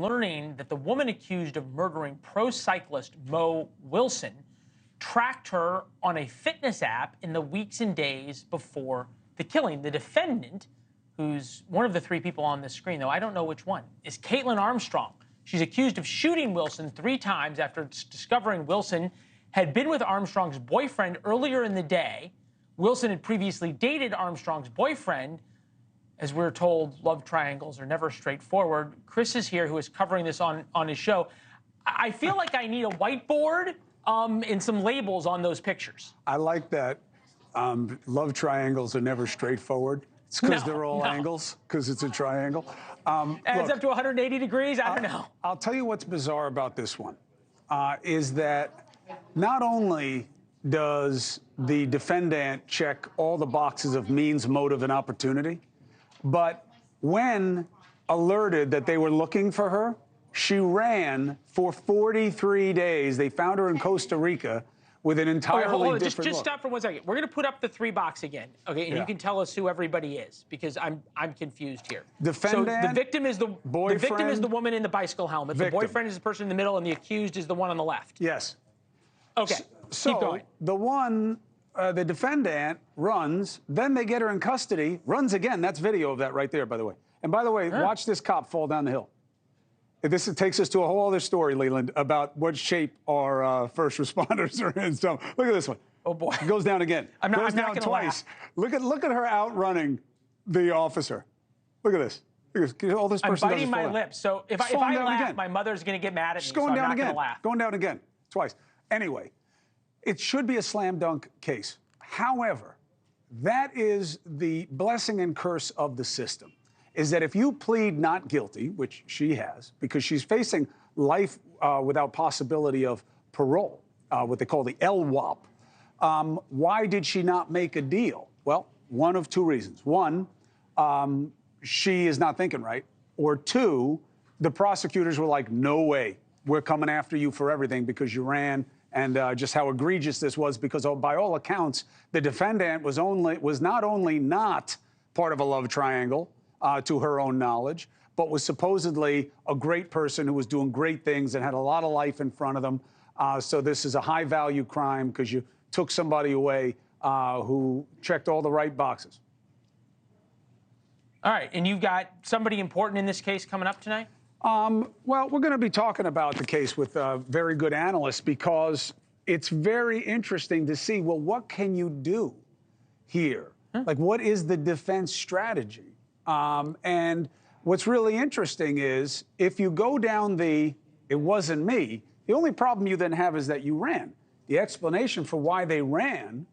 learning that the woman accused of murdering pro cyclist Mo Wilson tracked her on a fitness app in the weeks and days before the killing. The defendant, who's one of the three people on this screen, though I don't know which one, is Kaitlin Armstrong. She's accused of shooting Wilson 3 times after discovering Wilson had been with Armstrong's boyfriend earlier in the day. Wilson had previously dated Armstrong's boyfriend. As we're told, love triangles are never straightforward. Chris is here, who is covering this on his show. I feel like I need a whiteboard and some labels on those pictures. I like that. Love triangles are never straightforward. It's because they're all angles, because it's a triangle. Adds up to 180 degrees? I don't know. I'll tell you what's bizarre about this one, is that not only does the defendant check all the boxes of means, motive, and opportunity, but when alerted that they were looking for her, she ran for 43 days. They found her in Costa Rica with an entirely different Just stop for 1 second. We're going to put up the 3 box again, okay? And you can tell us who everybody is, because I'm confused here. Defendant, so the victim is the boyfriend, the victim is the woman in the bicycle helmet. Victim. The boyfriend is the person in the middle, and the accused is the one on the left. Yes. Okay. So keep going. The defendant runs, then they get her in custody, runs again. That's video of that right there, by the way. And by the way, watch this cop fall down the hill. This takes us to a whole other story, Leland, about what shape our first responders are in. So look at this one. Oh boy, it goes down again. I'm not down gonna twice. laugh. Look at her outrunning the officer. Look at this. All this person I'm biting my lips. So if I laugh, again, my mother's going to get mad at me. Going so down I'm not again. Gonna laugh. Going down again. Twice. Anyway, it should be a slam dunk case. However, that is the blessing and curse of the system, is that if you plead not guilty, which she has, because she's facing life without possibility of parole, what they call the LWOP, why did she not make a deal? Well, one of 2 reasons. One, she is not thinking right. Or 2, the prosecutors were like, no way, we're coming after you for everything because you ran, and just how egregious this was, because by all accounts, the defendant was not only not part of a love triangle, to her own knowledge, but was supposedly a great person who was doing great things and had a lot of life in front of them. So this is a high-value crime because you took somebody away who checked all the right boxes. All right, and you've got somebody important in this case coming up tonight? Well, we're going to be talking about the case with very good analysts, because it's very interesting to see, well, what can you do here? Like, what is the defense strategy? And what's really interesting is, if you go down it wasn't me, the only problem you then have is that you ran. The explanation for why they ran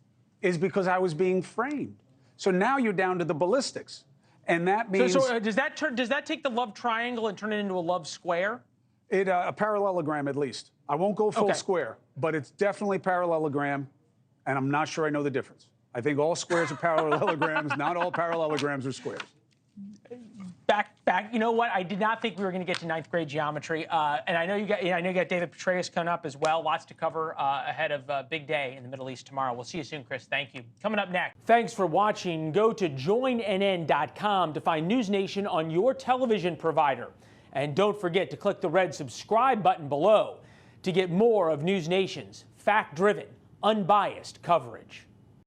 is because I was being framed. So now you're down to the ballistics. And that means... So does that take the love triangle and turn it into a love square? A parallelogram, at least. I won't go full square, but it's definitely parallelogram, and I'm not sure I know the difference. I think all squares are parallelograms. Not all parallelograms are squares. Back. You know what? I did not think we were going to get to 9th grade geometry, and I know you got David Petraeus coming up as well. Lots to cover ahead of big day in the Middle East tomorrow. We'll see you soon, Chris. Thank you. Coming up next. Thanks for watching. Go to joinnn.com to find NewsNation on your television provider, and don't forget to click the red subscribe button below to get more of NewsNation's fact-driven, unbiased coverage.